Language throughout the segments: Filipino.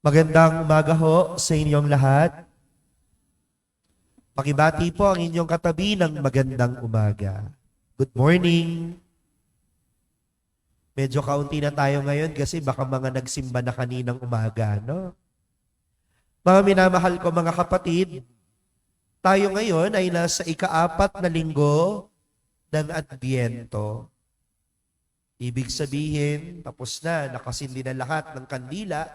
Magandang umaga ho sa inyong lahat. Pakibati po ang inyong katabi ng magandang umaga. Good morning. Medyo kaunti na tayo ngayon kasi baka mga nagsimba na kaninang umaga, no? Mga minamahal ko mga kapatid, tayo ngayon ay nasa ika-4 na linggo ng Adbyento. Ibig sabihin, tapos na, nakasindi na lahat ng kandila.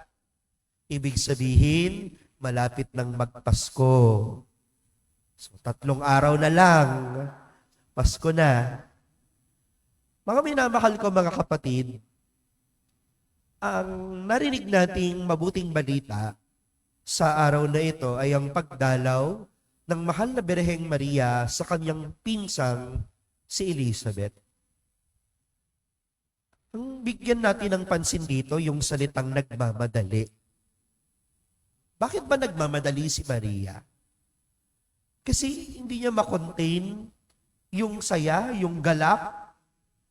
Ibig sabihin, malapit ng magpasko. So, 3 araw na lang, Pasko na. Mga minamahal ko mga kapatid, ang narinig nating mabuting balita sa araw na ito ay ang pagdalaw ng mahal na Birheng Maria sa kanyang pinsang si Elizabeth. Ang bigyan natin ng pansin dito yung salitang nagmamadali. Bakit ba nagmamadali si Maria? Kasi hindi niya makontain yung saya, yung galak,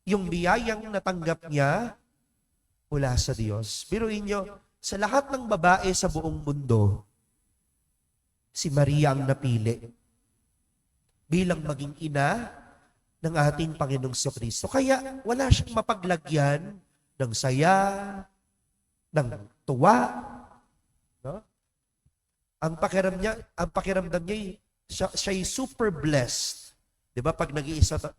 yung biyayang natanggap niya mula sa Diyos. Biruin niyo, sa lahat ng babae sa buong mundo, si Maria ang napili bilang maging ina ng ating Panginoong Kristo. Kaya wala siyang mapaglagyan ng saya, ng tuwa, no? Ang pakiramdam niya, siya'y super blessed. 'Di ba pag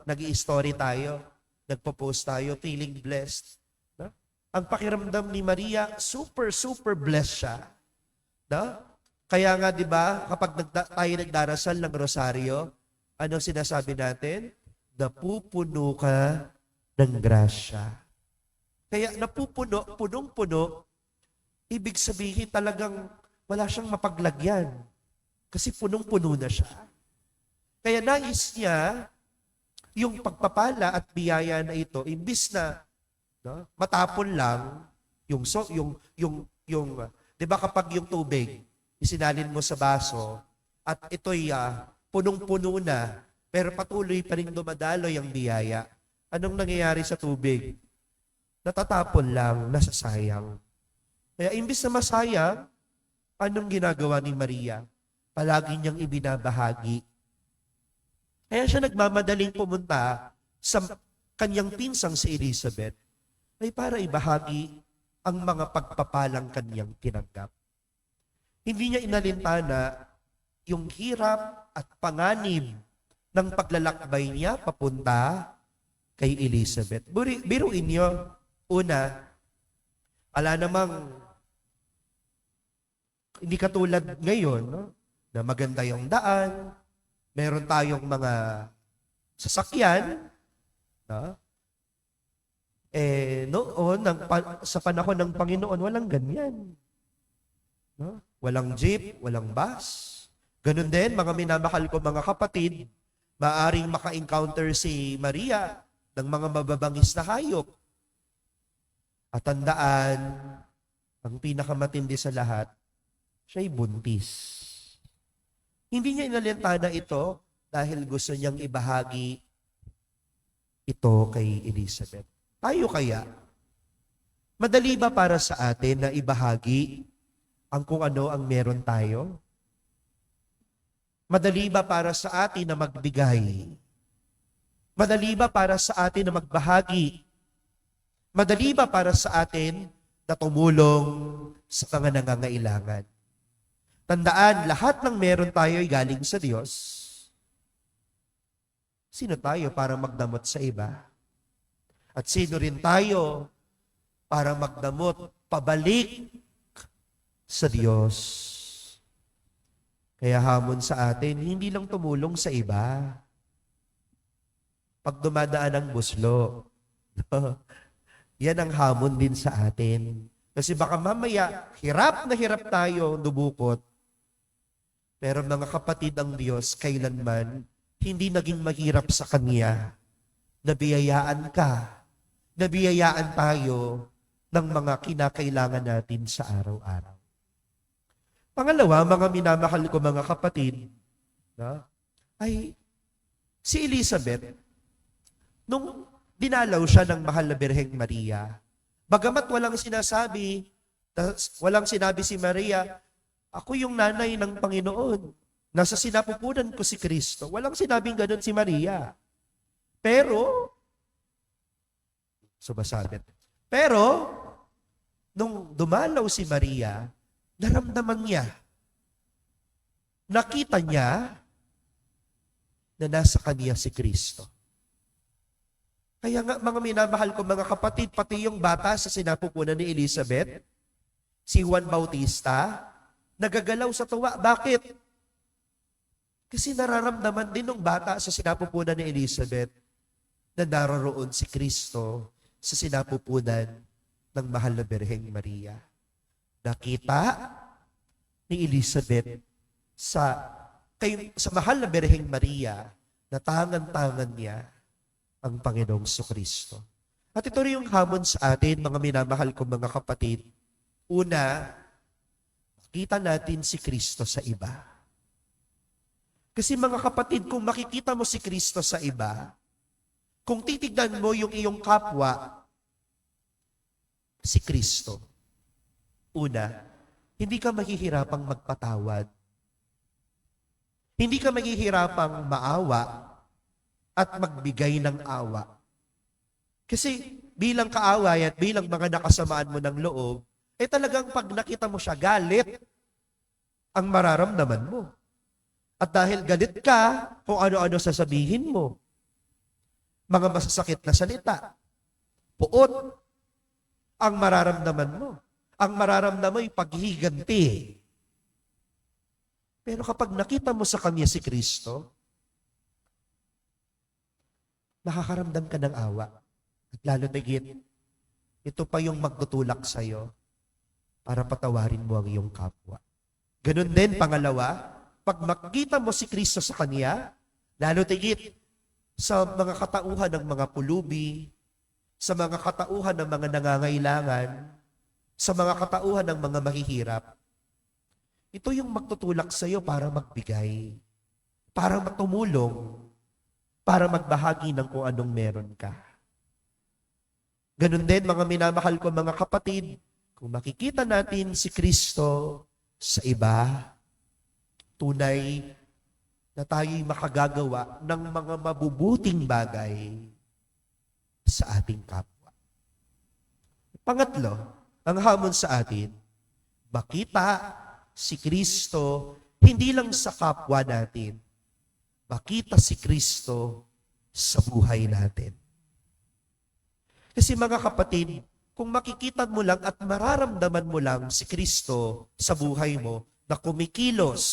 nag-i-story tayo, nagpo-post tayo, feeling blessed. No? Ang pakiramdam ni Maria, super blessed siya. No? Kaya nga 'di ba, kapag tayo nagdarasal ng rosaryo, ano sinasabi natin? Napupuno ka ng grasya. Kaya napupuno, punong-puno, ibig sabihin talagang wala siyang mapaglagyan. Kasi punong-puno na siya. Kaya nais niya yung pagpapala at biyaya na ito, imbis na no, matapon lang yung 'di ba kapag yung tubig isinalin mo sa baso at ito'y punong-puno na pero patuloy pa rin dumadaloy ang biyaya. Anong nangyayari sa tubig? Natatapon lang, nasasayang. Kaya imbis na masayang, anong ginagawa ni Maria? Palagi niyang ibinabahagi. Kaya siya nagmamadaling pumunta sa kanyang pinsang si Elizabeth ay para ibahagi ang mga pagpapalang kanyang tinanggap. Hindi niya inalintana yung hirap at panganib ng paglalakbay niya papunta kay Elizabeth. Biruin niyo, una, ala namang hindi katulad ngayon, no? Na maganda yung daan, meron tayong mga sasakyan, no? Noon, sa panahon ng Panginoon, walang ganyan. No? Walang jeep, walang bus. Ganun din, mga minamahal ko mga kapatid, maaring maka-encounter si Maria ng mga mababangis na hayop. At tandaan, ang pinakamatindi sa lahat, siya'y buntis. Hindi niya inalintana ito dahil gusto niyang ibahagi ito kay Elizabeth. Tayo kaya, madali ba para sa atin na ibahagi ang kung ano ang meron tayo? Madali ba para sa atin na magbigay? Madali ba para sa atin na magbahagi? Madali ba para sa atin na tumulong sa mga nangangailangan? Tandaan, lahat ng meron tayo ay galing sa Diyos. Sino tayo para magdamot sa iba? At sino rin tayo para magdamot pabalik sa Diyos? Kaya hamon sa atin, hindi lang tumulong sa iba. Pag dumadaan ang buslo, yan ang hamon din sa atin. Kasi baka mamaya, hirap na hirap tayo dubukot. Pero mga kapatid, ang Diyos kailanman hindi naging mahirap sa Kanya. Nabiyayaan ka, nabiyayaan tayo ng mga kinakailangan natin sa araw-araw. Pangalawa, mga minamahal ko mga kapatid, ay si Elizabeth, nung dinalaw siya ng mahal na Birheng Maria, bagamat walang sinasabi Walang sinabi si Maria, ako yung nanay ng Panginoon. Nasa sinapupunan ko si Kristo. Walang sinabing ganun si Maria. Pero, sumasabit. Pero, nung dumalaw si Maria, naramdaman niya, nakita niya na nasa kanya si Kristo. Kaya nga, mga minamahal ko, mga kapatid, pati yung bata sa sinapupunan ni Elizabeth, si Juan Bautista, nagagalaw sa tuwa. Bakit? Kasi nararamdaman din ng bata sa sinapupunan ni Elizabeth na naroroon si Kristo sa sinapupunan ng mahal na Birheng Maria. Nakita ni Elizabeth sa mahal na Birheng Maria na tangan-tangan niya ang Panginoong Kristo. At ito rin yung hamon sa atin, mga minamahal kong mga kapatid. Una, makita natin si Kristo sa iba. Kasi mga kapatid, kung makikita mo si Kristo sa iba, kung titignan mo yung iyong kapwa, si Kristo. Una, hindi ka mahihirapang magpatawad. Hindi ka mahihirapang maawa at magbigay ng awa. Kasi bilang kaaway at bilang mga nakasamaan mo ng loob, talagang pag nakita mo siya, galit ang mararamdaman mo. At dahil galit ka, kung ano-ano sasabihin mo, mga masasakit na salita, puot, ang mararamdaman mo. Ang mararamdaman mo ay paghihiganti. Pero kapag nakita mo sa kanya si Kristo, nakakaramdam ka ng awa. At lalo na higit, ito pa yung magtutulak sa'yo para patawarin mo ang iyong kapwa. Ganun din, pangalawa, pag makita mo si Kristo sa kanya, lalo tigit sa mga katauhan ng mga pulubi, sa mga katauhan ng mga nangangailangan, sa mga katauhan ng mga mahihirap, ito yung magtutulak sa iyo para magbigay, para tumulong, para magbahagi ng kung anong meron ka. Ganun din, mga minamahal ko mga kapatid, kung makikita natin si Kristo sa iba, tunay na tayo'y makagagawa ng mga mabubuting bagay sa ating kapwa. Pangatlo, ang hamon sa atin, makita si Kristo hindi lang sa kapwa natin, makita si Kristo sa buhay natin. Kasi mga kapatid, kung makikita mo lang at mararamdaman mo lang si Kristo sa buhay mo na kumikilos,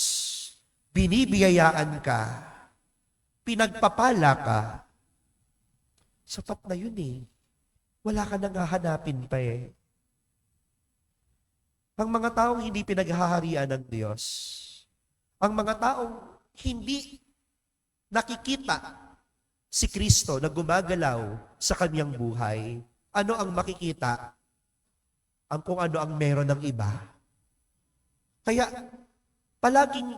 binibiyayaan ka, pinagpapala ka, sapat na yun eh. Wala ka nang hahanapin pa eh. Ang mga taong hindi pinaghaharian ng Diyos, ang mga taong hindi nakikita si Kristo na gumagalaw sa kanyang buhay, ano ang makikita? Ang kung ano ang meron ng iba. Kaya, palaging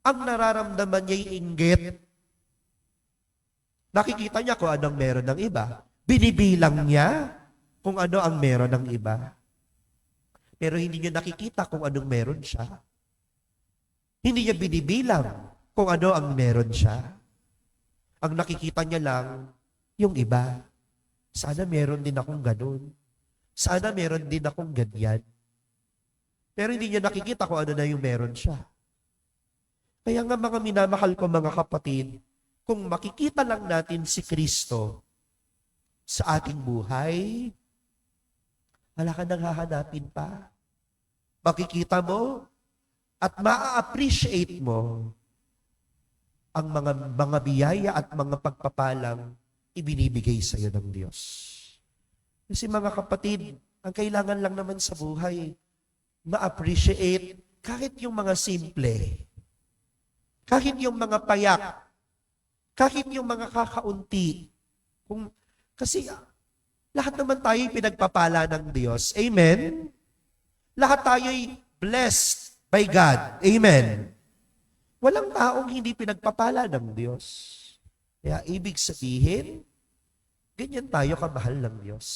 ang nararamdaman niya'y inggit. Nakikita niya kung anong meron ng iba. Binibilang niya kung ano ang meron ng iba. Pero hindi niya nakikita kung anong meron siya. Hindi niya binibilang kung ano ang meron siya. Ang nakikita niya lang, yung iba. Sana meron din akong ganun. Sana meron din akong ganyan. Pero hindi niya nakikita kung ano na yung meron siya. Kaya nga mga minamahal ko mga kapatid, kung makikita lang natin si Kristo sa ating buhay, wala ka nang hahanapin pa. Makikita mo at ma-appreciate mo ang mga biyaya at mga pagpapalang ibinibigay sa iyo ng Diyos. Kasi mga kapatid, ang kailangan lang naman sa buhay, ma-appreciate kahit yung mga simple, kahit yung mga payak, kahit yung mga kakaunti. Kasi lahat naman tayo pinagpapala ng Diyos. Amen? Lahat tayo'y blessed by God. Amen? Walang taong hindi pinagpapala ng Diyos. Kaya ibig sabihin, ganyan tayo kamahal ng Diyos.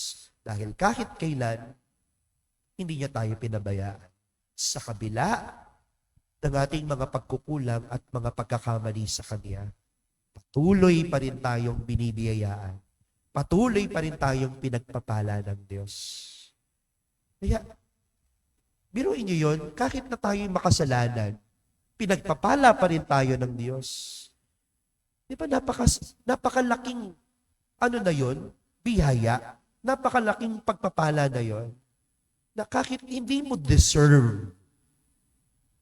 Dahil kahit kailan, hindi niya tayo pinabayaan. Sa kabila ng ating mga pagkukulang at mga pagkakamali sa Kanya, patuloy pa rin tayong binibiyayaan. Patuloy pa rin tayong pinagpapala ng Diyos. Kaya, biruin niyo yun, kahit na tayo'y makasalanan, pinagpapala pa rin tayo ng Diyos. Di ba napakalaking, ano na yun? Biyaya. Napakalaking pagpapala na yun. Na kahit hindi mo deserve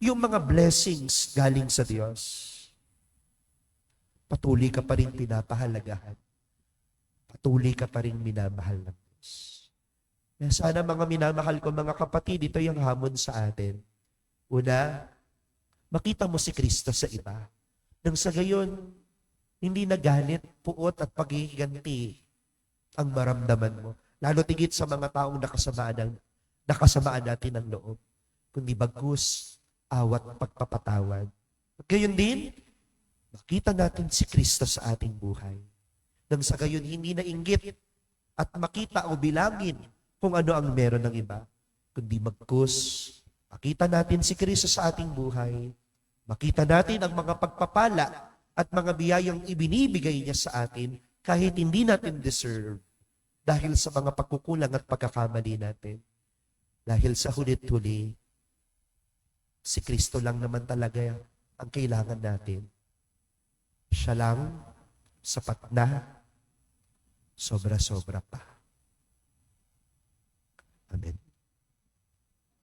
yung mga blessings galing sa Diyos, patuloy ka pa rin pinapahalagahan. Patuloy ka pa rin minamahal ng Diyos. Kaya sana mga minamahal ko, mga kapatid, ito yung hamon sa atin. Una, makita mo si Kristo sa iba. Nang sa gayon, hindi na galit, puot at paghihiganti ang maramdaman mo. Lalo tigit sa mga taong nakasamaan natin ng loob. Kundi bagkus, awat pagpapatawad. At gayon din, makita natin si Kristo sa ating buhay. Nang sa gayon, hindi na inggit at makita o bilangin kung ano ang meron ng iba. Kundi bagkus, makita natin si Kristo sa ating buhay. Makita natin ang mga pagpapala at mga biyayang ibinibigay niya sa atin kahit hindi natin deserve dahil sa mga pagkukulang at pagkakamali natin. Dahil sa hulit-huli, si Kristo lang naman talaga ang kailangan natin. Siya lang, sapat na, sobra-sobra pa. Amen.